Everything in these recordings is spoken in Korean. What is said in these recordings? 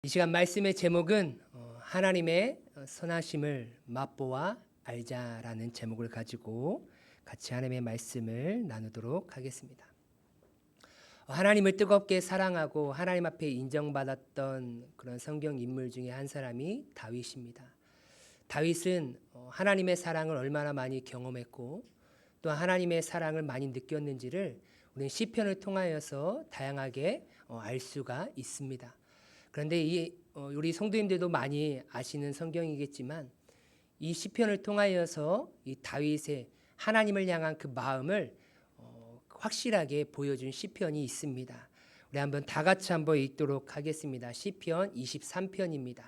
이 시간 말씀의 제목은 하나님의 선하심을 맛보아 알자라는 제목을 가지고 같이 하나님의 말씀을 나누도록 하겠습니다. 하나님을 뜨겁게 사랑하고 하나님 앞에 인정받았던 그런 성경 인물 중에 한 사람이 다윗입니다. 다윗은 하나님의 사랑을 얼마나 많이 경험했고 또 하나님의 사랑을 많이 느꼈는지를 우리는 시편을 통하여서 다양하게 알 수가 있습니다. 그런데 우리 성도님들도 많이 아시는 성경이겠지만 이 시편을 통하여서 이 다윗의 하나님을 향한 그 마음을 확실하게 보여준 시편이 있습니다. 우리 한번 다 같이 한번 읽도록 하겠습니다. 시편 23편입니다.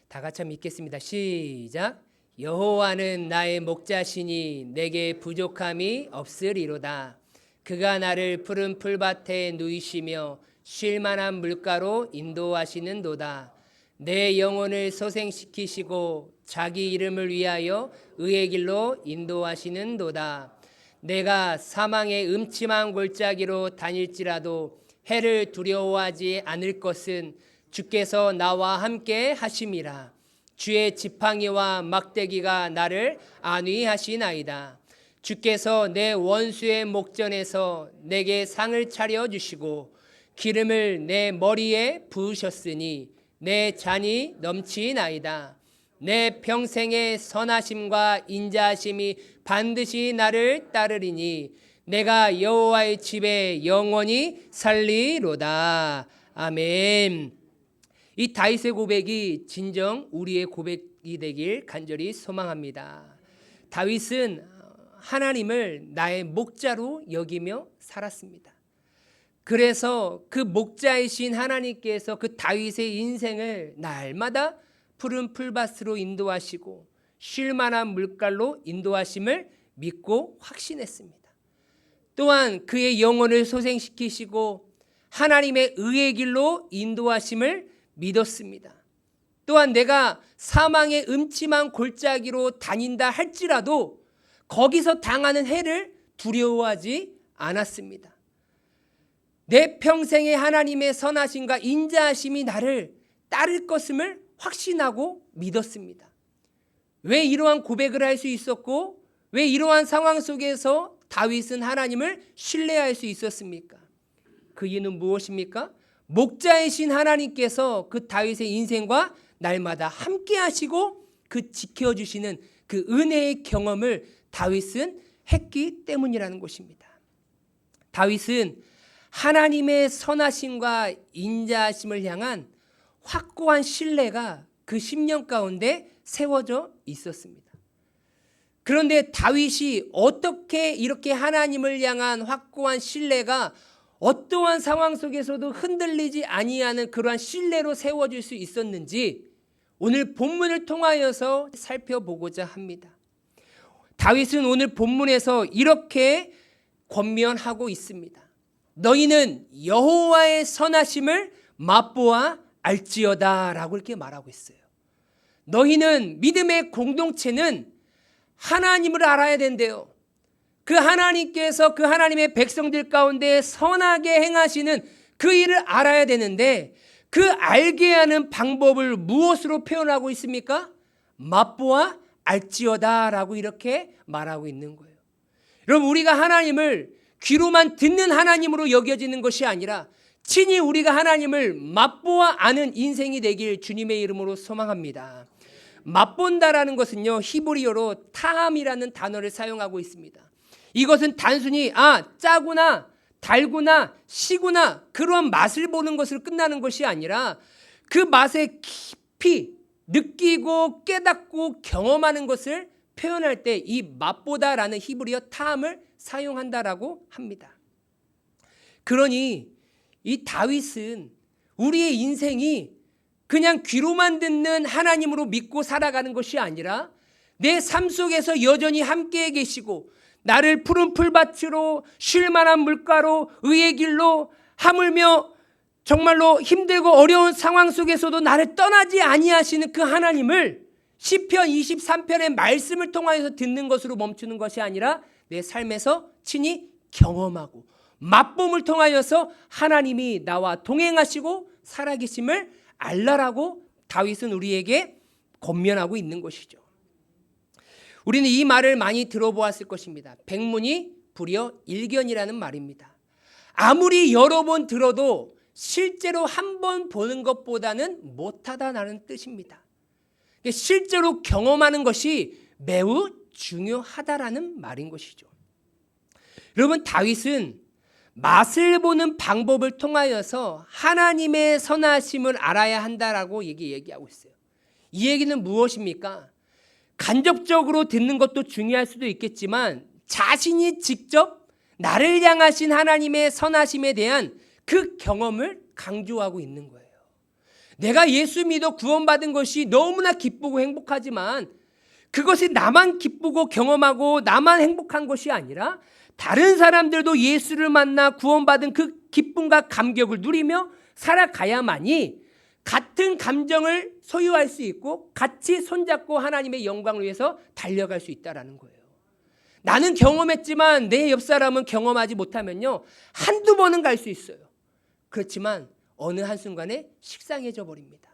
다 같이 한번 읽겠습니다. 시작. 여호와는 나의 목자시니 내게 부족함이 없으리로다. 그가 나를 푸른 풀밭에 누이시며 쉴만한 물가로 인도하시는도다. 내 영혼을 소생시키시고 자기 이름을 위하여 의의 길로 인도하시는도다. 내가 사망의 음침한 골짜기로 다닐지라도 해를 두려워하지 않을 것은 주께서 나와 함께 하심이라. 주의 지팡이와 막대기가 나를 안위하시나이다. 주께서 내 원수의 목전에서 내게 상을 차려주시고 기름을 내 머리에 부으셨으니 내 잔이 넘치나이다. 내 평생의 선하심과 인자하심이 반드시 나를 따르리니 내가 여호와의 집에 영원히 살리로다. 아멘. 이 다윗의 고백이 진정 우리의 고백이 되길 간절히 소망합니다. 다윗은 하나님을 나의 목자로 여기며 살았습니다. 그래서 그 목자이신 하나님께서 그 다윗의 인생을 날마다 푸른 풀밭으로 인도하시고 쉴만한 물가로 인도하심을 믿고 확신했습니다. 또한 그의 영혼을 소생시키시고 하나님의 의의 길로 인도하심을 믿었습니다. 또한 내가 사망의 음침한 골짜기로 다닌다 할지라도 거기서 당하는 해를 두려워하지 않았습니다. 내 평생의 하나님의 선하심과 인자하심이 나를 따를 것임을 확신하고 믿었습니다. 왜 이러한 고백을 할 수 있었고 왜 이러한 상황 속에서 다윗은 하나님을 신뢰할 수 있었습니까? 그 이유는 무엇입니까? 목자이신 하나님께서 그 다윗의 인생과 날마다 함께 하시고 그 지켜주시는 그 은혜의 경험을 다윗은 했기 때문이라는 것입니다. 다윗은 하나님의 선하심과 인자하심을 향한 확고한 신뢰가 그 10년 가운데 세워져 있었습니다. 그런데 다윗이 어떻게 이렇게 하나님을 향한 확고한 신뢰가 어떠한 상황 속에서도 흔들리지 아니하는 그러한 신뢰로 세워질 수 있었는지 오늘 본문을 통하여서 살펴보고자 합니다. 다윗은 오늘 본문에서 이렇게 권면하고 있습니다. 너희는 여호와의 선하심을 맛보아 알지어다 라고 이렇게 말하고 있어요. 너희는 믿음의 공동체는 하나님을 알아야 된대요. 그 하나님께서 그 하나님의 백성들 가운데 선하게 행하시는 그 일을 알아야 되는데 그 알게 하는 방법을 무엇으로 표현하고 있습니까? 맛보아 알지어다 라고 이렇게 말하고 있는 거예요. 여러분, 우리가 하나님을 귀로만 듣는 하나님으로 여겨지는 것이 아니라 친히 우리가 하나님을 맛보아 아는 인생이 되길 주님의 이름으로 소망합니다. 맛본다라는 것은요, 히브리어로 타함이라는 단어를 사용하고 있습니다. 이것은 단순히 짜구나 달구나 시구나 그런 맛을 보는 것으로 끝나는 것이 아니라 그 맛에 깊이 느끼고 깨닫고 경험하는 것을 표현할 때 이 맛보다라는 히브리어 타함을 사용한다라고 합니다. 그러니 이 다윗은 우리의 인생이 그냥 귀로만 듣는 하나님으로 믿고 살아가는 것이 아니라 내 삶 속에서 여전히 함께 계시고 나를 푸른 풀밭으로 쉴만한 물가로 의의 길로 하물며 정말로 힘들고 어려운 상황 속에서도 나를 떠나지 아니하시는 그 하나님을 시편 23편의 말씀을 통하여서 듣는 것으로 멈추는 것이 아니라 내 삶에서 친히 경험하고 맛봄을 통하여서 하나님이 나와 동행하시고 살아계심을 알라라고 다윗은 우리에게 권면하고 있는 것이죠. 우리는 이 말을 많이 들어보았을 것입니다. 백문이 불여 일견이라는 말입니다. 아무리 여러 번 들어도 실제로 한 번 보는 것보다는 못하다라는 뜻입니다. 실제로 경험하는 것이 매우 중요하다라는 말인 것이죠. 여러분, 다윗은 맛을 보는 방법을 통하여서 하나님의 선하심을 알아야 한다라고 얘기하고 있어요. 이 얘기는 무엇입니까? 간접적으로 듣는 것도 중요할 수도 있겠지만 자신이 직접 나를 향하신 하나님의 선하심에 대한 그 경험을 강조하고 있는 거예요. 내가 예수 믿어 구원받은 것이 너무나 기쁘고 행복하지만 그것이 나만 기쁘고 경험하고 나만 행복한 것이 아니라 다른 사람들도 예수를 만나 구원받은 그 기쁨과 감격을 누리며 살아가야만이 같은 감정을 소유할 수 있고 같이 손잡고 하나님의 영광을 위해서 달려갈 수 있다는 거예요. 나는 경험했지만 내 옆 사람은 경험하지 못하면요, 한두 번은 갈 수 있어요. 그렇지만 어느 한순간에 식상해져 버립니다.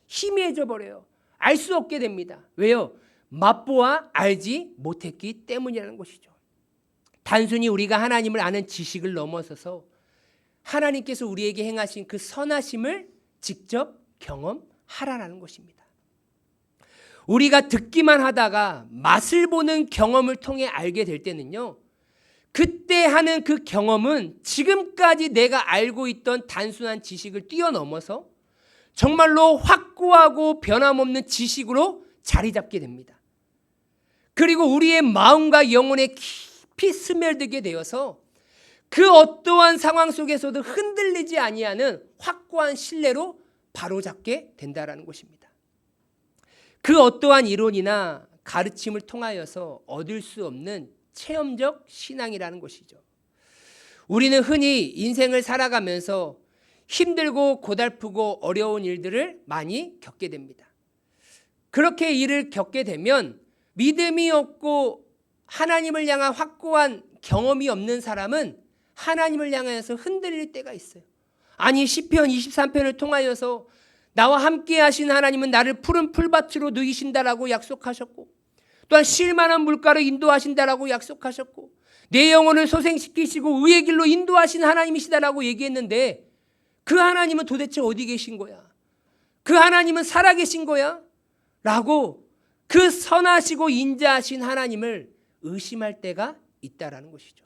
희미해져 버려요. 알 수 없게 됩니다. 왜요? 맛보아 알지 못했기 때문이라는 것이죠. 단순히 우리가 하나님을 아는 지식을 넘어서서 하나님께서 우리에게 행하신 그 선하심을 직접 경험하라는 것입니다. 우리가 듣기만 하다가 맛을 보는 경험을 통해 알게 될 때는요, 그때 하는 그 경험은 지금까지 내가 알고 있던 단순한 지식을 뛰어넘어서 정말로 확고하고 변함없는 지식으로 자리 잡게 됩니다. 그리고 우리의 마음과 영혼에 깊이 스며들게 되어서 그 어떠한 상황 속에서도 흔들리지 아니하는 확고한 신뢰로 바로잡게 된다는 것입니다. 그 어떠한 이론이나 가르침을 통하여서 얻을 수 없는 체험적 신앙이라는 것이죠. 우리는 흔히 인생을 살아가면서 힘들고 고달프고 어려운 일들을 많이 겪게 됩니다. 그렇게 일을 겪게 되면 믿음이 없고 하나님을 향한 확고한 경험이 없는 사람은 하나님을 향해서 흔들릴 때가 있어요. 아니, 시편 23편을 통하여서 나와 함께 하신 하나님은 나를 푸른 풀밭으로 누이신다라고 약속하셨고, 또한 쉴만한 물가로 인도하신다라고 약속하셨고, 내 영혼을 소생시키시고 의의 길로 인도하신 하나님이시다라고 얘기했는데 그 하나님은 도대체 어디 계신 거야? 그 하나님은 살아계신 거야? 라고 그 선하시고 인자하신 하나님을 의심할 때가 있다라는 것이죠.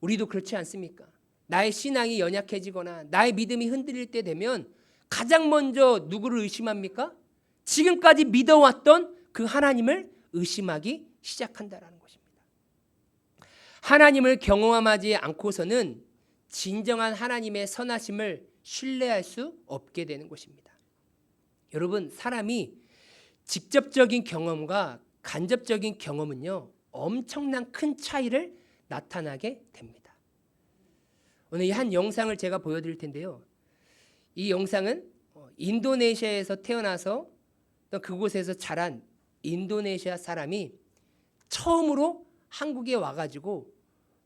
우리도 그렇지 않습니까? 나의 신앙이 연약해지거나 나의 믿음이 흔들릴 때 되면 가장 먼저 누구를 의심합니까? 지금까지 믿어왔던 그 하나님을 의심하기 시작한다라는 것입니다. 하나님을 경험하지 않고서는 진정한 하나님의 선하심을 신뢰할 수 없게 되는 것입니다. 여러분, 사람이 직접적인 경험과 간접적인 경험은요, 엄청난 큰 차이를 나타나게 됩니다. 오늘 이 한 영상을 제가 보여드릴 텐데요. 이 영상은 인도네시아에서 태어나서 또 그곳에서 자란 인도네시아 사람이 처음으로 한국에 와가지고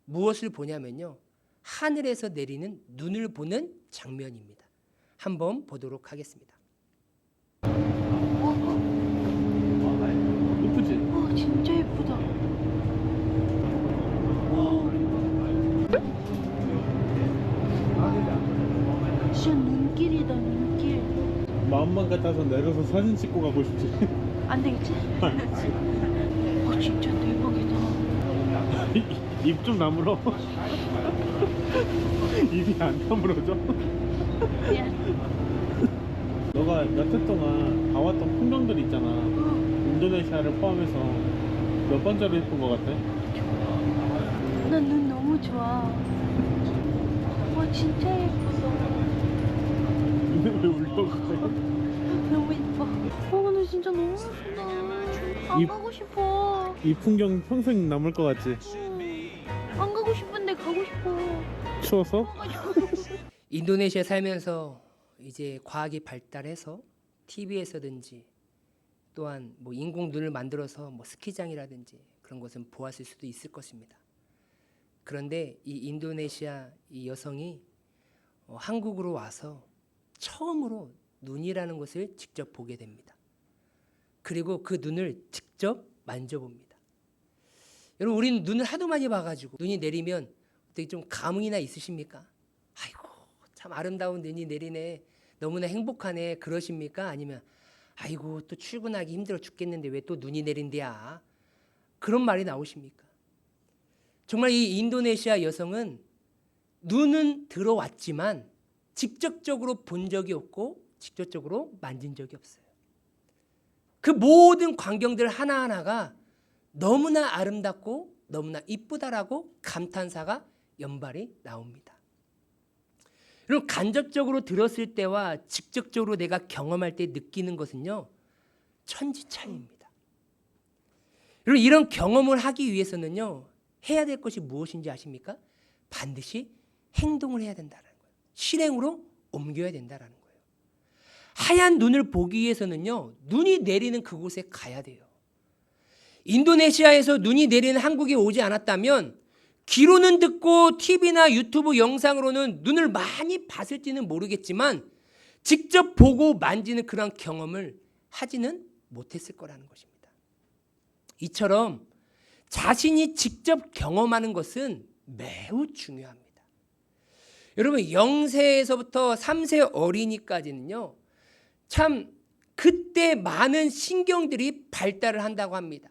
무엇을 보냐면요, 하늘에서 내리는 눈을 보는 장면입니다. 한번 보도록 하겠습니다. 예쁘지? 진짜 예쁘다. 진짜 눈길이다, 눈길. 마음만 같아서 내려서 사진 찍고 가고 싶지. 안 되겠지? 진짜 대박이다. 입 좀 나물어. 입이 안 나물어져? 미안. 너가 몇 해 동안 봐왔던 풍경들 있잖아. 인도네시아를 포함해서 몇 번째로 예쁜 것 같아? 난 눈 너무 좋아. 와, 진짜 예쁘다. 눈을 왜 울려고 그래? 너무 예뻐. 근데 진짜 너무 예쁘다. 안 이- 가고 싶어. 이 풍경 평생 남을 것 같지? 안 가고 싶은데 가고 싶어. 추워서? 인도네시아 살면서 이제 과학이 발달해서 TV에서든지 또한 뭐 인공 눈을 만들어서 뭐 스키장이라든지 그런 것은 보았을 수도 있을 것입니다. 그런데 이 인도네시아 이 여성이 한국으로 와서 처음으로 눈이라는 것을 직접 보게 됩니다. 그리고 그 눈을 직접 만져봅니다. 여러분, 우리는 눈을 하도 많이 봐가지고 눈이 내리면 어떻게 좀 감흥이나 있으십니까? 아이고, 참 아름다운 눈이 내리네, 너무나 행복하네, 그러십니까? 아니면 아이고, 또 출근하기 힘들어 죽겠는데 왜 또 눈이 내린대야, 그런 말이 나오십니까? 정말 이 인도네시아 여성은 눈은 들어왔지만 직접적으로 본 적이 없고 직접적으로 만진 적이 없어요. 그 모든 광경들 하나하나가 너무나 아름답고 너무나 이쁘다라고 감탄사가 연발이 나옵니다. 여러분, 간접적으로 들었을 때와 직접적으로 내가 경험할 때 느끼는 것은요, 천지 차이입니다. 여러분, 이런 경험을 하기 위해서는요, 해야 될 것이 무엇인지 아십니까? 반드시 행동을 해야 된다는 거예요. 실행으로 옮겨야 된다는 거예요. 하얀 눈을 보기 위해서는요, 눈이 내리는 그곳에 가야 돼요. 인도네시아에서 눈이 내리는 한국에 오지 않았다면 귀로는 듣고 TV나 유튜브 영상으로는 눈을 많이 봤을지는 모르겠지만 직접 보고 만지는 그런 경험을 하지는 못했을 거라는 것입니다. 이처럼 자신이 직접 경험하는 것은 매우 중요합니다. 여러분, 0세에서부터 3세 어린이까지는요, 참 그때 많은 신경들이 발달을 한다고 합니다.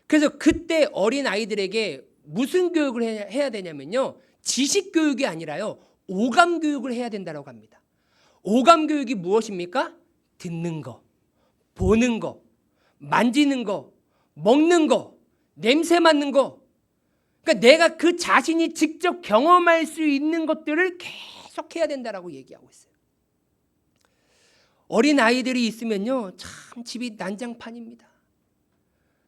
그래서 그때 어린 아이들에게 무슨 교육을 해야 되냐면요, 지식 교육이 아니라요, 오감 교육을 해야 된다고 합니다. 오감 교육이 무엇입니까? 듣는 거, 보는 거, 만지는 거, 먹는 거, 냄새 맡는 거. 그러니까 내가 그 자신이 직접 경험할 수 있는 것들을 계속 해야 된다라고 얘기하고 있어요. 어린 아이들이 있으면요, 참 집이 난장판입니다.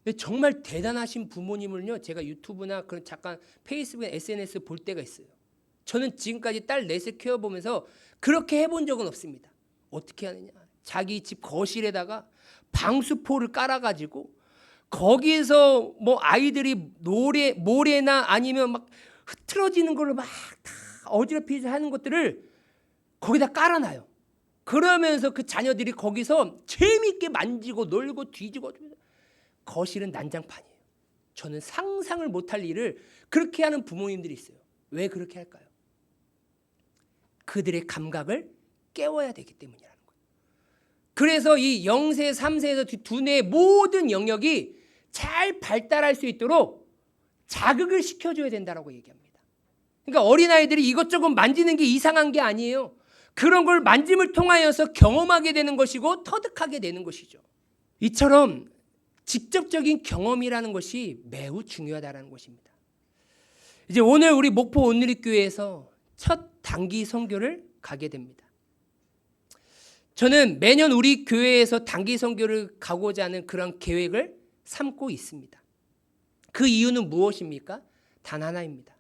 근데 정말 대단하신 부모님을요, 제가 유튜브나 그런 잠깐 페이스북, SNS 볼 때가 있어요. 저는 지금까지 딸 넷을 키워보면서 그렇게 해본 적은 없습니다. 어떻게 하느냐? 자기 집 거실에다가 방수포를 깔아가지고 거기에서 뭐 아이들이 모래나 아니면 막 흐트러지는 거를 막 다 어지럽히지 하는 것들을 거기다 깔아놔요. 그러면서 그 자녀들이 거기서 재미있게 만지고 놀고 뒤지고. 거실은 난장판이에요. 저는 상상을 못할 일을 그렇게 하는 부모님들이 있어요. 왜 그렇게 할까요? 그들의 감각을 깨워야 되기 때문이라는 거예요. 그래서 이 0세, 3세에서 두뇌의 모든 영역이 잘 발달할 수 있도록 자극을 시켜줘야 된다고 얘기합니다. 그러니까 어린아이들이 이것저것 만지는 게 이상한 게 아니에요. 그런 걸 만짐을 통하여서 경험하게 되는 것이고 터득하게 되는 것이죠. 이처럼 직접적인 경험이라는 것이 매우 중요하다는 것입니다. 이제 오늘 우리 목포 온누리교회에서 첫 단기 선교를 가게 됩니다. 저는 매년 우리 교회에서 단기 선교를 가고자 하는 그런 계획을 삼고 있습니다. 그 이유는 무엇입니까? 단 하나입니다.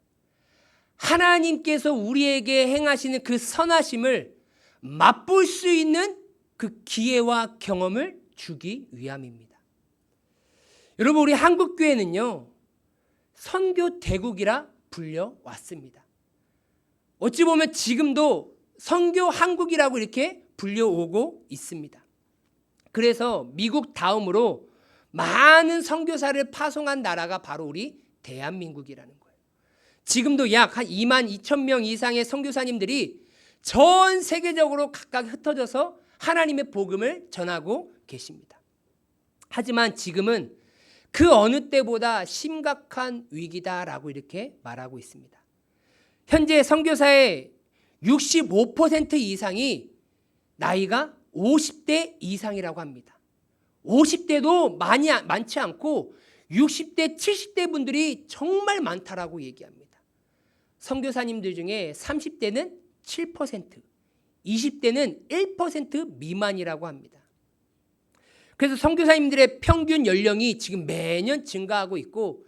하나님께서 우리에게 행하시는 그 선하심을 맛볼 수 있는 그 기회와 경험을 주기 위함입니다. 여러분, 우리 한국교회는요, 선교 대국이라 불려왔습니다. 어찌 보면 지금도 선교 한국이라고 이렇게 불려오고 있습니다. 그래서 미국 다음으로 많은 선교사를 파송한 나라가 바로 우리 대한민국이라는 거예요. 지금도 약 한 2만 2천 명 이상의 선교사님들이 전 세계적으로 각각 흩어져서 하나님의 복음을 전하고 계십니다. 하지만 지금은 그 어느 때보다 심각한 위기다라고 이렇게 말하고 있습니다. 현재 선교사의 65% 이상이 나이가 50대 이상이라고 합니다. 50대도 많지 않고 60대, 70대 분들이 정말 많다라고 얘기합니다. 선교사님들 중에 30대는 7%, 20대는 1% 미만이라고 합니다. 그래서 선교사님들의 평균 연령이 지금 매년 증가하고 있고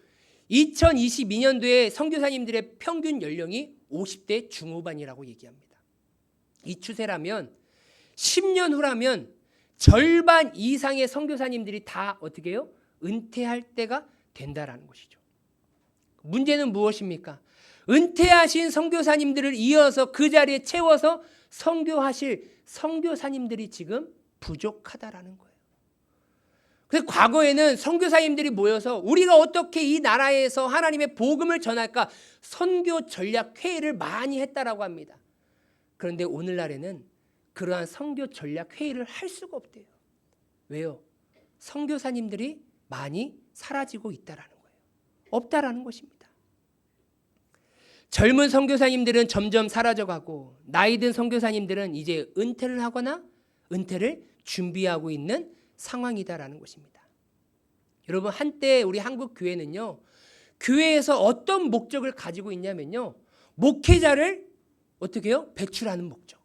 2022년도에 선교사님들의 평균 연령이 50대 중후반이라고 얘기합니다. 이 추세라면 10년 후라면 절반 이상의 선교사님들이 다 어떻게 해요? 은퇴할 때가 된다라는 것이죠. 문제는 무엇입니까? 은퇴하신 선교사님들을 이어서 그 자리에 채워서 선교하실 선교사님들이 지금 부족하다라는 거예요. 그래서 과거에는 선교사님들이 모여서 우리가 어떻게 이 나라에서 하나님의 복음을 전할까 선교 전략 회의를 많이 했다라고 합니다. 그런데 오늘날에는 그러한 선교 전략 회의를 할 수가 없대요. 왜요? 선교사님들이 많이 사라지고 있다라는 거예요. 없다라는 것입니다. 젊은 선교사님들은 점점 사라져가고 나이 든 선교사님들은 이제 은퇴를 하거나 은퇴를 준비하고 있는 상황이다라는 것입니다. 여러분, 한때 우리 한국 교회는요, 교회에서 어떤 목적을 가지고 있냐면요, 목회자를 어떻게 해요? 배출하는 목적,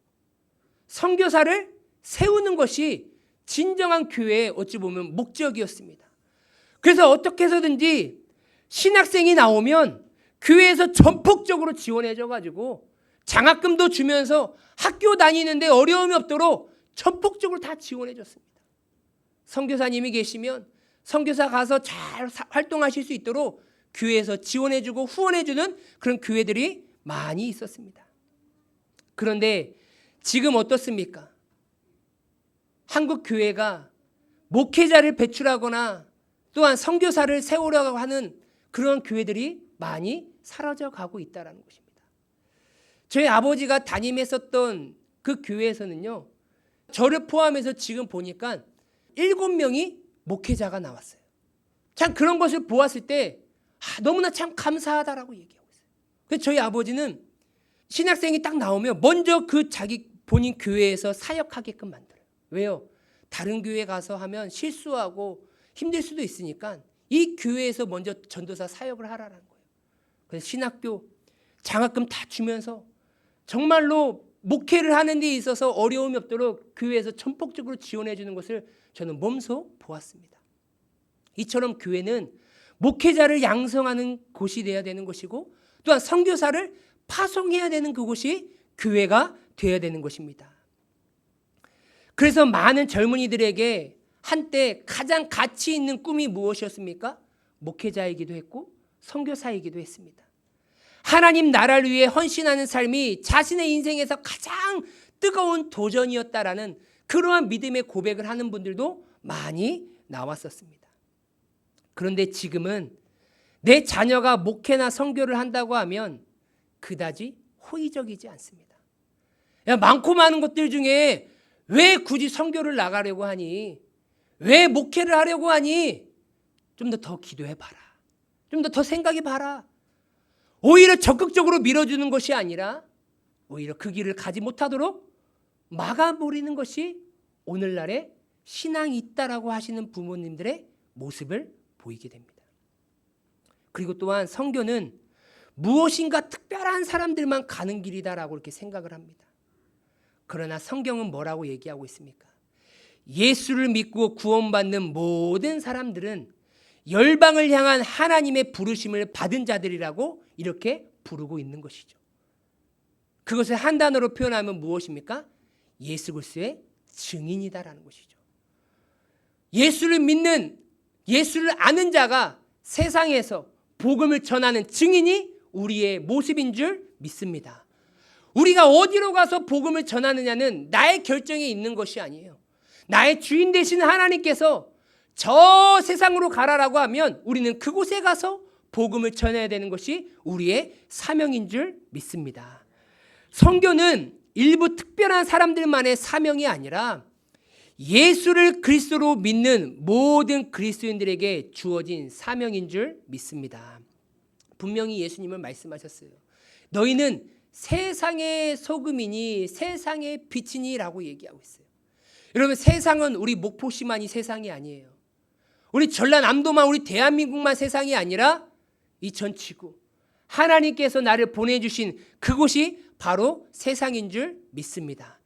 선교사를 세우는 것이 진정한 교회의 어찌 보면 목적이었습니다. 그래서 어떻게 해서든지 신학생이 나오면 교회에서 전폭적으로 지원해줘가지고 장학금도 주면서 학교 다니는데 어려움이 없도록 전폭적으로 다 지원해줬습니다. 선교사님이 계시면 선교사 가서 잘 활동하실 수 있도록 교회에서 지원해주고 후원해주는 그런 교회들이 많이 있었습니다. 그런데 지금 어떻습니까? 한국 교회가 목회자를 배출하거나 또한 선교사를 세우려고 하는 그런 교회들이 많이 사라져 가고 있다는 것입니다. 저희 아버지가 담임했었던 그 교회에서는요, 저를 포함해서 지금 보니까 7명이 목회자가 나왔어요. 참 그런 것을 보았을 때 너무나 참 감사하다라고 얘기하고 있어요. 그래서 저희 아버지는 신학생이 딱 나오면 먼저 그 자기 본인 교회에서 사역하게끔 만들어요. 왜요? 다른 교회 가서 하면 실수하고 힘들 수도 있으니까 이 교회에서 먼저 전도사 사역을 하라는 거예요. 그래서 신학교 장학금 다 주면서 정말로 목회를 하는 데 있어서 어려움이 없도록 교회에서 전폭적으로 지원해 주는 것을 저는 몸소 보았습니다. 이처럼 교회는 목회자를 양성하는 곳이 되어야 되는 것이고 또한 선교사를 파송해야 되는 그곳이 교회가 되어야 되는 것입니다. 그래서 많은 젊은이들에게 한때 가장 가치 있는 꿈이 무엇이었습니까? 목회자이기도 했고 선교사이기도 했습니다. 하나님 나라를 위해 헌신하는 삶이 자신의 인생에서 가장 뜨거운 도전이었다라는 그러한 믿음의 고백을 하는 분들도 많이 나왔었습니다. 그런데 지금은 내 자녀가 목회나 선교를 한다고 하면 그다지 호의적이지 않습니다. 야, 많고 많은 것들 중에 왜 굳이 선교를 나가려고 하니? 왜 목회를 하려고 하니? 좀 더 기도해봐라. 좀 더 생각해봐라. 오히려 적극적으로 밀어주는 것이 아니라 오히려 그 길을 가지 못하도록 막아버리는 것이 오늘날의 신앙이 있다라고 하시는 부모님들의 모습을 보이게 됩니다. 그리고 또한 선교는 무엇인가 특별한 사람들만 가는 길이다라고 이렇게 생각을 합니다. 그러나 성경은 뭐라고 얘기하고 있습니까? 예수를 믿고 구원받는 모든 사람들은 열방을 향한 하나님의 부르심을 받은 자들이라고 이렇게 부르고 있는 것이죠. 그것을 한 단어로 표현하면 무엇입니까? 예수 그리스도의 증인이다라는 것이죠. 예수를 믿는, 예수를 아는 자가 세상에서 복음을 전하는 증인이 우리의 모습인 줄 믿습니다. 우리가 어디로 가서 복음을 전하느냐는 나의 결정에 있는 것이 아니에요. 나의 주인 되시는 하나님께서 저 세상으로 가라라고 하면 우리는 그곳에 가서 복음을 전해야 되는 것이 우리의 사명인 줄 믿습니다. 선교는 일부 특별한 사람들만의 사명이 아니라 예수를 그리스도로 믿는 모든 그리스도인들에게 주어진 사명인 줄 믿습니다. 분명히 예수님은 말씀하셨어요. 너희는 세상의 소금이니 세상의 빛이니 라고 얘기하고 있어요. 여러분, 세상은 우리 목포시만이 세상이 아니에요. 우리 전라남도만, 우리 대한민국만 세상이 아니라 이 전 지구, 하나님께서 나를 보내주신 그곳이 바로 세상인 줄 믿습니다.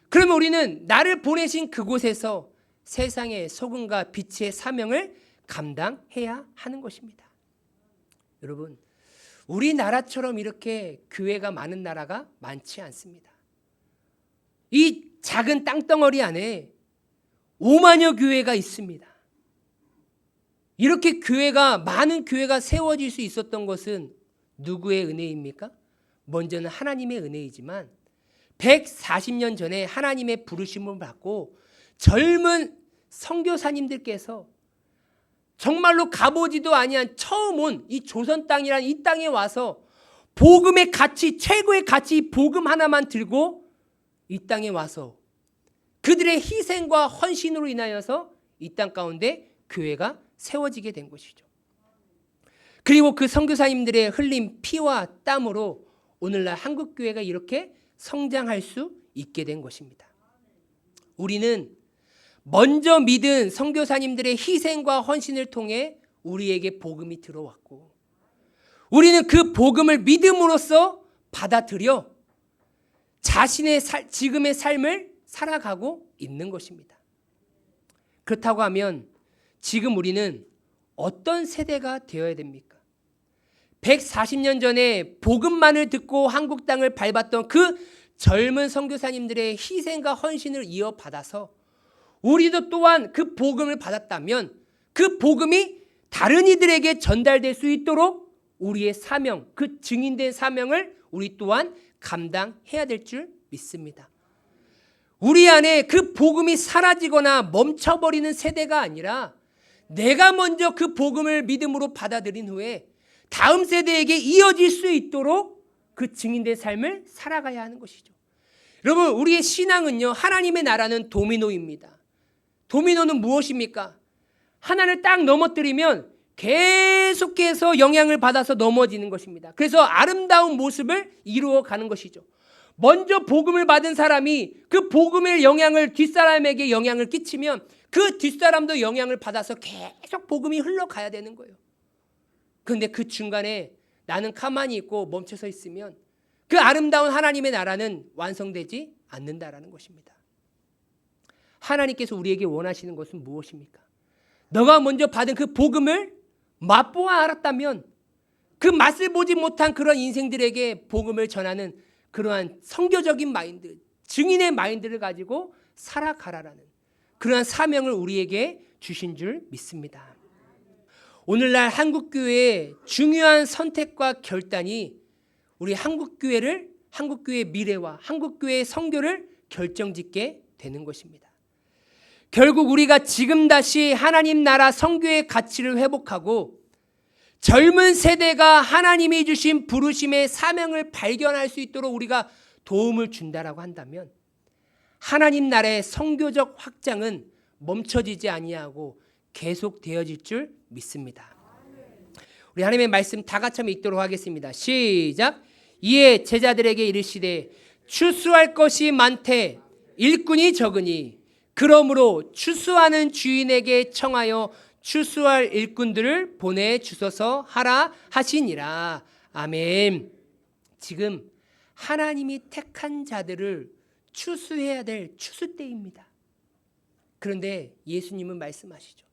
그러면 우리는 나를 보내신 그곳에서 세상의 소금과 빛의 사명을 감당해야 하는 것입니다. 여러분, 우리나라처럼 이렇게 교회가 많은 나라가 많지 않습니다. 이 작은 땅덩어리 안에 5만여 교회가 있습니다. 이렇게 많은 교회가 세워질 수 있었던 것은 누구의 은혜입니까? 먼저는 하나님의 은혜이지만 140년 전에 하나님의 부르심을 받고 젊은 선교사님들께서 정말로 가보지도 아니한 처음 온 이 조선 땅이란 이 땅에 와서 복음의 가치, 최고의 가치 복음 하나만 들고 이 땅에 와서 그들의 희생과 헌신으로 인하여서 이 땅 가운데 교회가 세워지게 된 것이죠. 그리고 그 선교사님들의 흘린 피와 땀으로 오늘날 한국교회가 이렇게 성장할 수 있게 된 것입니다. 우리는 먼저 믿은 선교사님들의 희생과 헌신을 통해 우리에게 복음이 들어왔고 우리는 그 복음을 믿음으로써 받아들여 자신의 지금의 삶을 살아가고 있는 것입니다. 그렇다고 하면 지금 우리는 어떤 세대가 되어야 됩니까? 140년 전에 복음만을 듣고 한국 땅을 밟았던 그 젊은 선교사님들의 희생과 헌신을 이어받아서 우리도 또한 그 복음을 받았다면 그 복음이 다른 이들에게 전달될 수 있도록 우리의 사명, 그 증인된 사명을 우리 또한 감당해야 될 줄 믿습니다. 우리 안에 그 복음이 사라지거나 멈춰버리는 세대가 아니라 내가 먼저 그 복음을 믿음으로 받아들인 후에 다음 세대에게 이어질 수 있도록 그 증인된 삶을 살아가야 하는 것이죠. 여러분, 우리의 신앙은요, 하나님의 나라는 도미노입니다. 도미노는 무엇입니까? 하나를 딱 넘어뜨리면 계속해서 영향을 받아서 넘어지는 것입니다. 그래서 아름다운 모습을 이루어가는 것이죠. 먼저 복음을 받은 사람이 그 복음의 영향을 뒷사람에게 영향을 끼치면 그 뒷사람도 영향을 받아서 계속 복음이 흘러가야 되는 거예요. 그런데 그 중간에 나는 가만히 있고 멈춰서 있으면 그 아름다운 하나님의 나라는 완성되지 않는다라는 것입니다. 하나님께서 우리에게 원하시는 것은 무엇입니까? 너가 먼저 받은 그 복음을 맛보아 알았다면 그 맛을 보지 못한 그런 인생들에게 복음을 전하는 그러한 선교적인 마인드, 증인의 마인드를 가지고 살아가라라는 그러한 사명을 우리에게 주신 줄 믿습니다. 오늘날 한국교회의 중요한 선택과 결단이 우리 한국교회의 미래와 한국교회의 선교를 결정짓게 되는 것입니다. 결국 우리가 지금 다시 하나님 나라 선교의 가치를 회복하고 젊은 세대가 하나님이 주신 부르심의 사명을 발견할 수 있도록 우리가 도움을 준다라고 한다면 하나님 나라의 선교적 확장은 멈춰지지 아니하고 계속되어질 줄 믿습니다. 우리 하나님의 말씀 다 같이 한번 읽도록 하겠습니다. 시작. 이에 제자들에게 이르시되 추수할 것이 많되 일꾼이 적으니 그러므로 추수하는 주인에게 청하여 추수할 일꾼들을 보내주소서 하라 하시니라. 아멘. 지금 하나님이 택한 자들을 추수해야 될 추수 때입니다. 그런데 예수님은 말씀하시죠.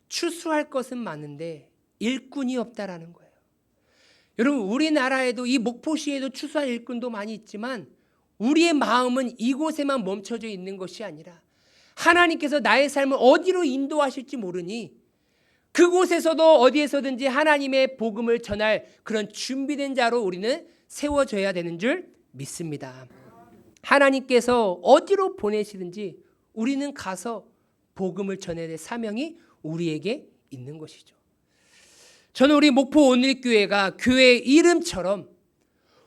추수할 것은 많은데 일꾼이 없다라는 거예요. 여러분, 우리나라에도 이 목포시에도 추수할 일꾼도 많이 있지만 우리의 마음은 이곳에만 멈춰져 있는 것이 아니라 하나님께서 나의 삶을 어디로 인도하실지 모르니 그곳에서도 어디에서든지 하나님의 복음을 전할 그런 준비된 자로 우리는 세워져야 되는 줄 믿습니다. 하나님께서 어디로 보내시든지 우리는 가서 복음을 전해야 될 사명이 우리에게 있는 것이죠. 저는 우리 목포 온누리교회가 교회의 이름처럼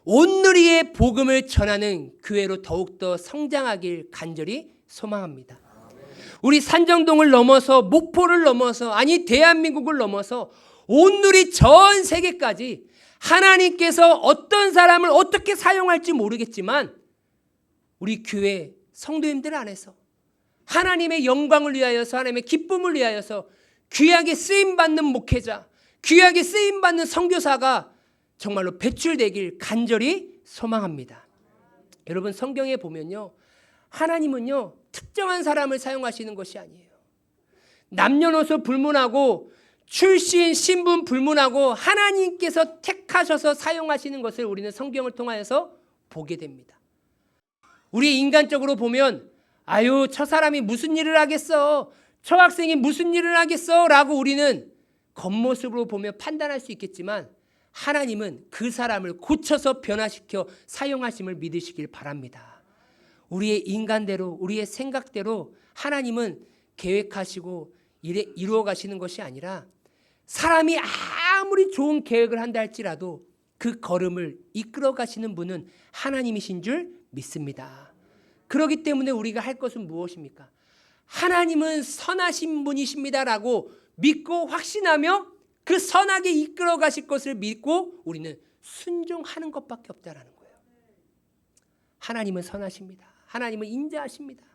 온누리의 복음을 전하는 교회로 더욱더 성장하길 간절히 소망합니다. 우리 산정동을 넘어서 목포를 넘어서 아니 대한민국을 넘어서 온누리 전 세계까지 하나님께서 어떤 사람을 어떻게 사용할지 모르겠지만 우리 교회 성도님들 안에서 하나님의 영광을 위하여서 하나님의 기쁨을 위하여서 귀하게 쓰임받는 목회자, 귀하게 쓰임받는 선교사가 정말로 배출되길 간절히 소망합니다. 여러분, 성경에 보면요, 하나님은요 특정한 사람을 사용하시는 것이 아니에요. 남녀노소 불문하고 출신 신분 불문하고 하나님께서 택하셔서 사용하시는 것을 우리는 성경을 통하여서 보게 됩니다. 우리 인간적으로 보면 아유 저 사람이 무슨 일을 하겠어, 저 학생이 무슨 일을 하겠어 라고 우리는 겉모습으로 보며 판단할 수 있겠지만 하나님은 그 사람을 고쳐서 변화시켜 사용하심을 믿으시길 바랍니다. 우리의 인간대로, 우리의 생각대로 하나님은 계획하시고 이루어 가시는 것이 아니라 사람이 아무리 좋은 계획을 한다 할지라도 그 걸음을 이끌어 가시는 분은 하나님이신 줄 믿습니다. 그렇기 때문에 우리가 할 것은 무엇입니까? 하나님은 선하신 분이십니다라고 믿고 확신하며 그 선하게 이끌어 가실 것을 믿고 우리는 순종하는 것밖에 없다라는 거예요. 하나님은 선하십니다. 하나님은 인자하십니다.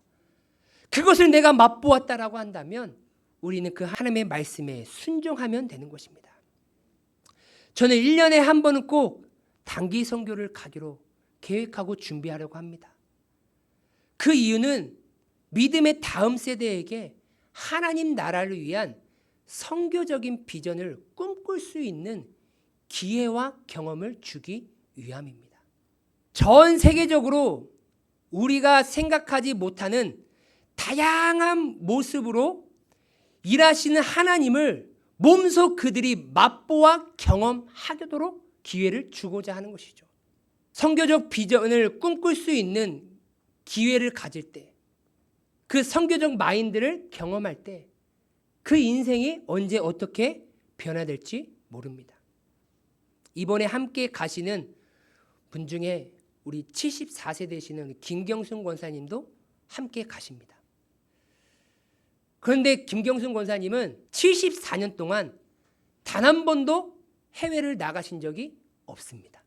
그것을 내가 맛보았다라고 한다면 우리는 그 하나님의 말씀에 순종하면 되는 것입니다. 저는 1년에 한 번은 꼭 단기 선교를 가기로 계획하고 준비하려고 합니다. 그 이유는 믿음의 다음 세대에게 하나님 나라를 위한 선교적인 비전을 꿈꿀 수 있는 기회와 경험을 주기 위함입니다. 전 세계적으로 우리가 생각하지 못하는 다양한 모습으로 일하시는 하나님을 몸소 그들이 맛보아 경험하도록 기회를 주고자 하는 것이죠. 선교적 비전을 꿈꿀 수 있는 기회를 가질 때, 그 선교적 마인드를 경험할 때 그 인생이 언제 어떻게 변화될지 모릅니다. 이번에 함께 가시는 분 중에 우리 74세 되시는 김경순 권사님도 함께 가십니다. 그런데 김경순 권사님은 74년 동안 단 한 번도 해외를 나가신 적이 없습니다.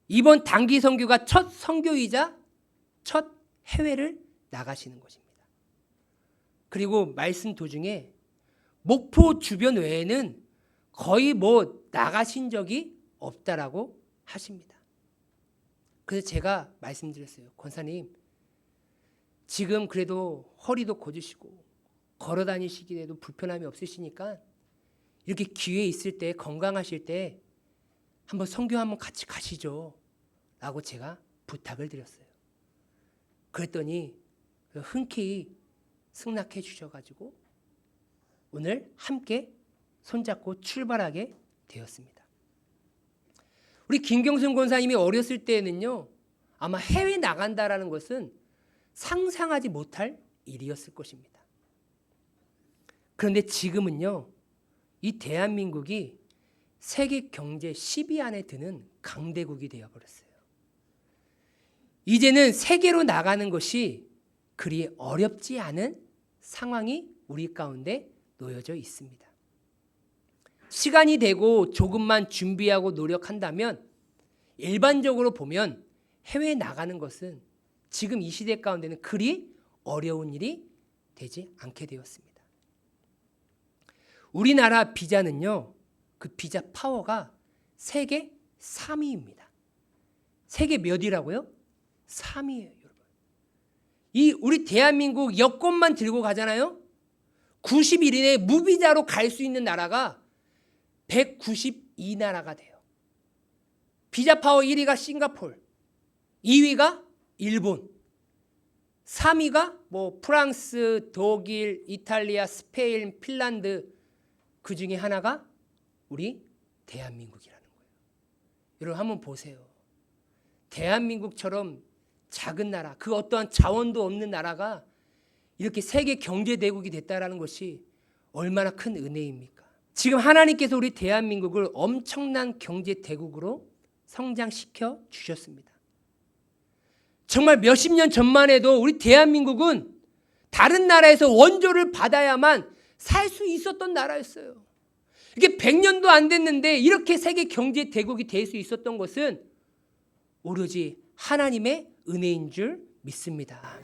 이번 단기 선교가 첫 선교이자 첫 해외를 나가시는 것입니다. 그리고 말씀 도중에 목포 주변 외에는 거의 나가신 적이 없다라고 하십니다. 그래서 제가 말씀드렸어요. 권사님, 지금 그래도 허리도 고주시고 걸어 다니시기에도 불편함이 없으시니까 이렇게 기회 있을 때, 건강하실 때 한번 선교 한번 같이 가시죠 라고 제가 부탁을 드렸어요. 그랬더니 흔쾌히 승낙해 주셔가지고 오늘 함께 손잡고 출발하게 되었습니다. 우리 김경순 권사님이 어렸을 때에는요, 아마 해외 나간다라는 것은 상상하지 못할 일이었을 것입니다. 그런데 지금은요, 이 대한민국이 세계 경제 10위 안에 드는 강대국이 되어버렸어요. 이제는 세계로 나가는 것이 그리 어렵지 않은 상황이 우리 가운데 놓여져 있습니다. 시간이 되고 조금만 준비하고 노력한다면 일반적으로 보면 해외에 나가는 것은 지금 이 시대 가운데는 그리 어려운 일이 되지 않게 되었습니다. 우리나라 비자는요, 그 비자 파워가 세계 3위입니다. 세계 몇 위라고요? 3위예요, 여러분. 이 우리 대한민국 여권만 들고 가잖아요. 90일 이내에 무비자로 갈 수 있는 나라가 192나라가 돼요. 비자 파워 1위가 싱가포르, 2위가 일본, 3위가 프랑스, 독일, 이탈리아, 스페인, 핀란드, 그 중에 하나가 우리 대한민국이라는 거예요. 여러분 한번 보세요. 대한민국처럼 작은 나라, 그 어떠한 자원도 없는 나라가 이렇게 세계 경제대국이 됐다는 것이 얼마나 큰 은혜입니까? 지금 하나님께서 우리 대한민국을 엄청난 경제대국으로 성장시켜 주셨습니다. 정말 몇십 년 전만 해도 우리 대한민국은 다른 나라에서 원조를 받아야만 살 수 있었던 나라였어요. 이게 100년도 안 됐는데 이렇게 세계 경제대국이 될 수 있었던 것은 오로지 하나님의 은혜인 줄 믿습니다.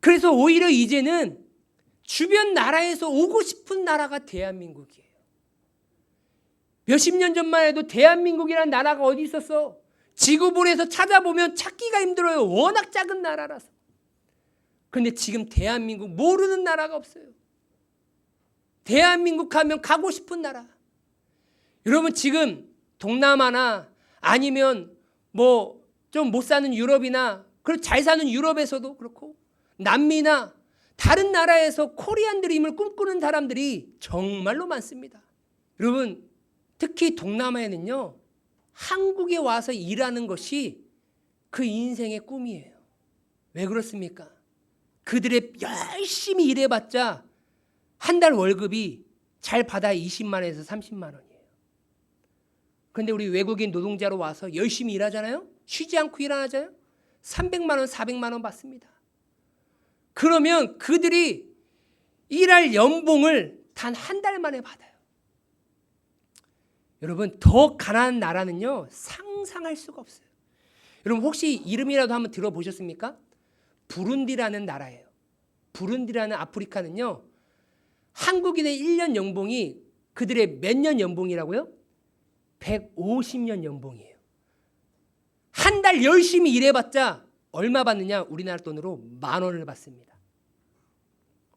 그래서 오히려 이제는 주변 나라에서 오고 싶은 나라가 대한민국이에요. 몇십 년 전만 해도 대한민국이라는 나라가 어디 있었어? 지구본에서 찾아보면 찾기가 힘들어요. 워낙 작은 나라라서. 그런데 지금 대한민국 모르는 나라가 없어요. 대한민국 하면 가고 싶은 나라. 여러분 지금 동남아나 아니면 좀 못 사는 유럽이나 그리고 잘 사는 유럽에서도 그렇고 남미나 다른 나라에서 코리안 드림을 꿈꾸는 사람들이 정말로 많습니다. 여러분 특히 동남아에는요, 한국에 와서 일하는 것이 그 인생의 꿈이에요. 왜 그렇습니까? 그들의 열심히 일해봤자 한 달 월급이 잘 받아야 20만 원에서 30만 원이에요. 그런데 우리 외국인 노동자로 와서 열심히 일하잖아요. 쉬지 않고 일하잖아요. 300만 원, 400만 원 받습니다. 그러면 그들이 일할 연봉을 단 한 달 만에 받아요. 여러분, 더 가난한 나라는요 상상할 수가 없어요. 여러분 혹시 이름이라도 한번 들어보셨습니까? 부룬디라는 나라예요. 부룬디라는 아프리카는요 한국인의 1년 연봉이 그들의 몇 년 연봉이라고요? 150년 연봉이에요. 한 달 열심히 일해봤자 얼마 받느냐? 우리나라 돈으로 10,000원을 받습니다.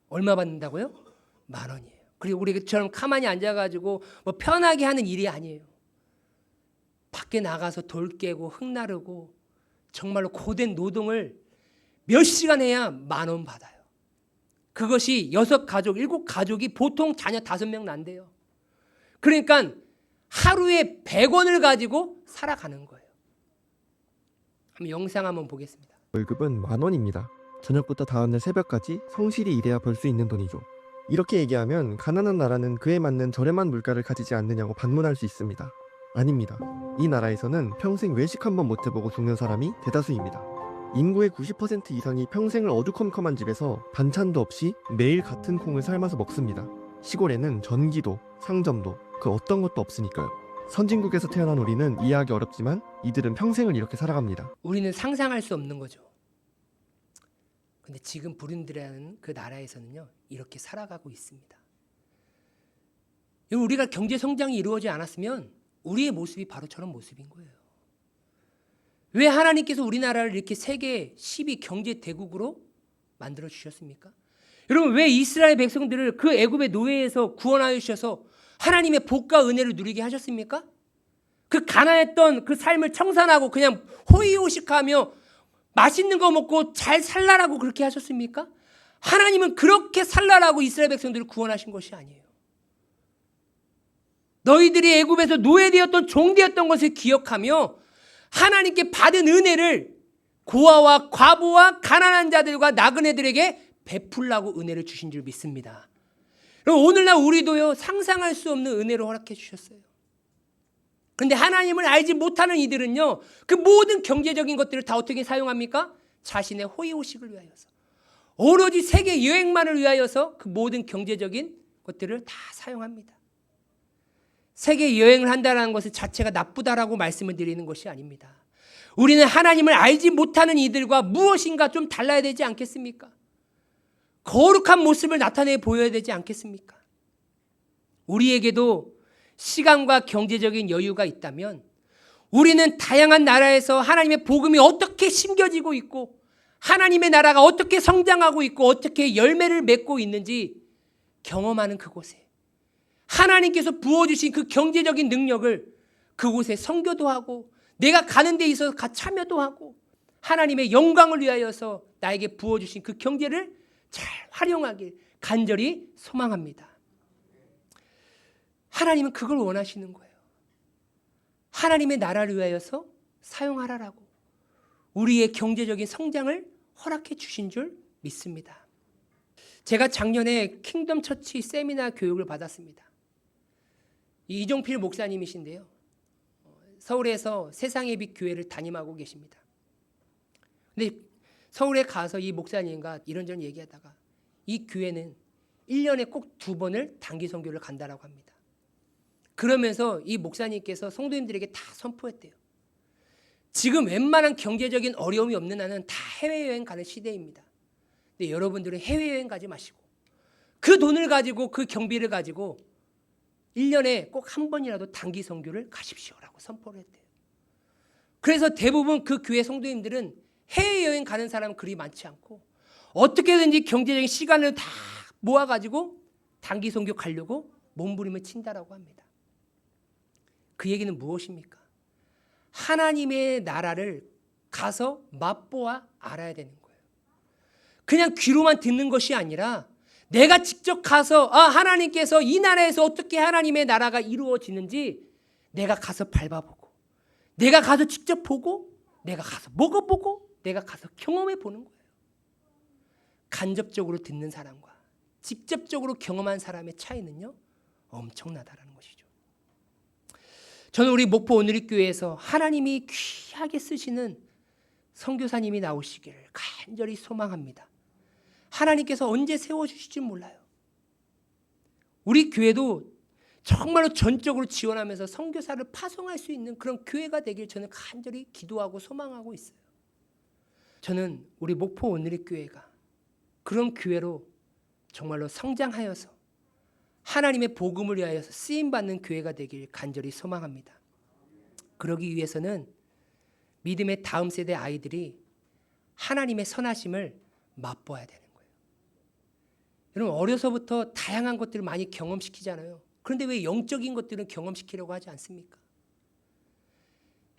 얼마 받는다고요? 10,000원이에요. 그리고 우리처럼 가만히 앉아가지고 뭐 편하게 하는 일이 아니에요. 밖에 나가서 돌 깨고 흙 나르고 정말로 고된 노동을 몇 시간 해야 10,000원 받아요. 그것이 6가족, 7가족이 보통 자녀 5명 난대요. 그러니까 하루에 100원을 가지고 살아가는 거예요. 한번 영상 한번 보겠습니다. 월급은 10,000원입니다. 저녁부터 다음날 새벽까지 성실히 일해야 벌 수 있는 돈이죠. 이렇게 얘기하면 가난한 나라는 그에 맞는 저렴한 물가를 가지지 않느냐고 반문할 수 있습니다. 아닙니다. 이 나라에서는 평생 외식 한번 못 해보고 죽는 사람이 대다수입니다. 인구의 90% 이상이 평생을 어두컴컴한 집에서 반찬도 없이 매일 같은 콩을 삶아서 먹습니다. 시골에는 전기도, 상점도 그 어떤 것도 없으니까요. 선진국에서 태어난 우리는 이해하기 어렵지만 이들은 평생을 이렇게 살아갑니다. 우리는 상상할 수 없는 거죠. 근데 지금 부룬디라는 그 나라에서는요 이렇게 살아가고 있습니다. 우리가 경제 성장이 이루어지지 않았으면 우리의 모습이 바로 저런 모습인 거예요. 왜 하나님께서 우리나라를 이렇게 세계 10위 경제 대국으로 만들어 주셨습니까? 여러분 왜 이스라엘 백성들을 그 애굽의 노예에서 구원하여 주셔서 하나님의 복과 은혜를 누리게 하셨습니까? 그 가난했던 그 삶을 청산하고 그냥 호의호식하며 맛있는 거 먹고 잘 살라라고 그렇게 하셨습니까? 하나님은 그렇게 살라라고 이스라엘 백성들을 구원하신 것이 아니에요. 너희들이 애굽에서 노예되었던 종되었던 것을 기억하며 하나님께 받은 은혜를 고아와 과부와 가난한 자들과 나그네들에게 베풀라고 은혜를 주신 줄 믿습니다. 오늘날 우리도요 상상할 수 없는 은혜를 허락해 주셨어요. 그런데 하나님을 알지 못하는 이들은요 그 모든 경제적인 것들을 다 어떻게 사용합니까? 자신의 호의호식을 위하여서 오로지 세계 여행만을 위하여서 그 모든 경제적인 것들을 다 사용합니다. 세계 여행을 한다는 것은 자체가 나쁘다라고 말씀을 드리는 것이 아닙니다. 우리는 하나님을 알지 못하는 이들과 무엇인가 좀 달라야 되지 않겠습니까? 거룩한 모습을 나타내 보여야 되지 않겠습니까? 우리에게도 시간과 경제적인 여유가 있다면 우리는 다양한 나라에서 하나님의 복음이 어떻게 심겨지고 있고 하나님의 나라가 어떻게 성장하고 있고 어떻게 열매를 맺고 있는지 경험하는 그곳에 하나님께서 부어주신 그 경제적인 능력을 그곳에 선교도 하고 내가 가는 데 있어서 참여도 하고 하나님의 영광을 위하여서 나에게 부어주신 그 경제를 잘 활용하길 간절히 소망합니다. 하나님은 그걸 원하시는 거예요. 하나님의 나라를 위하여서 사용하라라고 우리의 경제적인 성장을 허락해 주신 줄 믿습니다. 제가 작년에 킹덤 처치 세미나 교육을 받았습니다. 이종필 목사님이신데요. 서울에서 세상의 빛 교회를 담임하고 계십니다. 근데 서울에 가서 이 목사님과 이런저런 얘기하다가 이 교회는 1년에 꼭 2번을 단기 선교를 간다라고 합니다. 그러면서 이 목사님께서 성도님들에게 다 선포했대요. 지금 웬만한 경제적인 어려움이 없는 한은 다 해외여행 가는 시대입니다. 근데 여러분들은 해외여행 가지 마시고 그 돈을 가지고 그 경비를 가지고 1년에 꼭 1번이라도 단기 선교를 가십시오라고 선포를 했대요. 그래서 대부분 그 교회 성도님들은 해외여행 가는 사람은 그리 많지 않고 어떻게든지 경제적인 시간을 다 모아가지고 단기 선교 가려고 몸부림을 친다라고 합니다. 그 얘기는 무엇입니까? 하나님의 나라를 가서 맛보아 알아야 되는 거예요. 그냥 귀로만 듣는 것이 아니라 내가 직접 가서 하나님께서 이 나라에서 어떻게 하나님의 나라가 이루어지는지 내가 가서 밟아보고 내가 가서 직접 보고 내가 가서 먹어보고 내가 가서 경험해 보는 거예요. 간접적으로 듣는 사람과 직접적으로 경험한 사람의 차이는요, 엄청나다라는 것이죠. 저는 우리 목포 오늘리교회에서 하나님이 귀하게 쓰시는 선교사님이 나오시기를 간절히 소망합니다. 하나님께서 언제 세워주실지 몰라요. 우리 교회도 정말로 전적으로 지원하면서 선교사를 파송할 수 있는 그런 교회가 되길 저는 간절히 기도하고 소망하고 있어요. 저는 우리 목포 오늘리교회가 그런 교회로 정말로 성장하여서 하나님의 복음을 위하여서 쓰임받는 교회가 되길 간절히 소망합니다. 그러기 위해서는 믿음의 다음 세대 아이들이 하나님의 선하심을 맛보아야 되는 거예요. 여러분, 어려서부터 다양한 것들을 많이 경험시키잖아요. 그런데 왜 영적인 것들은 경험시키려고 하지 않습니까?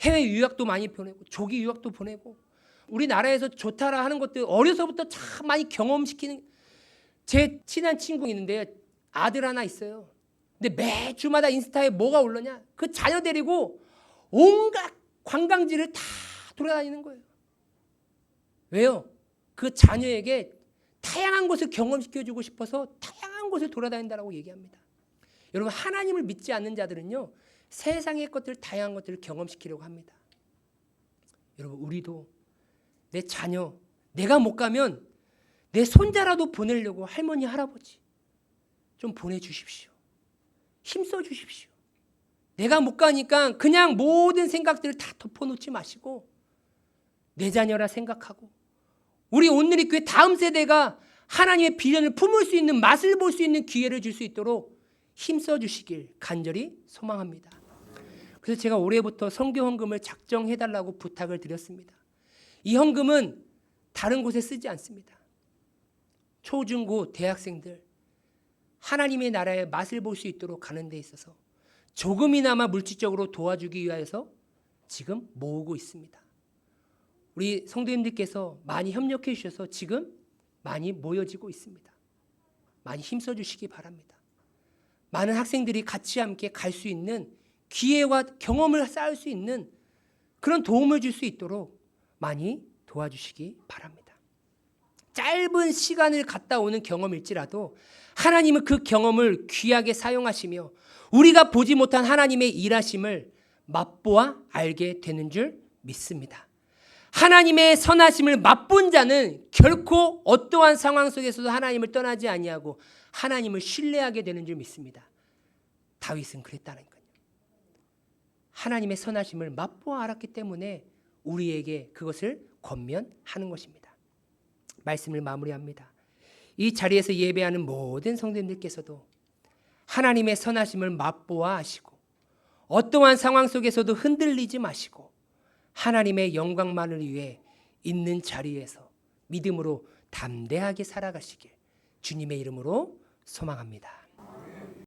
해외 유학도 많이 보내고 조기 유학도 보내고 우리나라에서 좋다라 하는 것들 어려서부터 참 많이 경험시키는, 제 친한 친구 있는데 아들 하나 있어요. 근데 매주마다 인스타에 뭐가 올라냐? 그 자녀 데리고 온갖 관광지를 다 돌아다니는 거예요. 왜요? 그 자녀에게 다양한 것을 경험시켜주고 싶어서 다양한 곳을 돌아다닌다라고 얘기합니다. 여러분, 하나님을 믿지 않는 자들은요, 세상의 것들, 다양한 것들을 경험시키려고 합니다. 여러분, 우리도 내 자녀, 내가 못 가면 내 손자라도 보내려고 할머니, 할아버지 좀 보내주십시오. 힘써 주십시오. 내가 못 가니까 그냥 모든 생각들을 다 덮어놓지 마시고 내 자녀라 생각하고 우리 오늘의 교회 다음 세대가 하나님의 비전을 품을 수 있는, 맛을 볼 수 있는 기회를 줄 수 있도록 힘써 주시길 간절히 소망합니다. 그래서 제가 올해부터 선교 헌금을 작정해달라고 부탁을 드렸습니다. 이 헌금은 다른 곳에 쓰지 않습니다. 초중고 대학생들 하나님의 나라의 맛을 볼 수 있도록 가는 데 있어서 조금이나마 물질적으로 도와주기 위해서 지금 모으고 있습니다. 우리 성도님들께서 많이 협력해 주셔서 지금 많이 모여지고 있습니다. 많이 힘써 주시기 바랍니다. 많은 학생들이 같이 함께 갈 수 있는 기회와 경험을 쌓을 수 있는 그런 도움을 줄 수 있도록 많이 도와주시기 바랍니다. 짧은 시간을 갔다 오는 경험일지라도 하나님은 그 경험을 귀하게 사용하시며 우리가 보지 못한 하나님의 일하심을 맛보아 알게 되는 줄 믿습니다. 하나님의 선하심을 맛본 자는 결코 어떠한 상황 속에서도 하나님을 떠나지 아니하고 하나님을 신뢰하게 되는 줄 믿습니다. 다윗은 그랬다는 거예요. 하나님의 선하심을 맛보아 알았기 때문에 우리에게 그것을 권면하는 것입니다. 말씀을 마무리합니다. 이 자리에서 예배하는 모든 성도님들께서도 하나님의 선하심을 맛보아 아시고 어떠한 상황 속에서도 흔들리지 마시고 하나님의 영광만을 위해 있는 자리에서 믿음으로 담대하게 살아가시길 주님의 이름으로 소망합니다.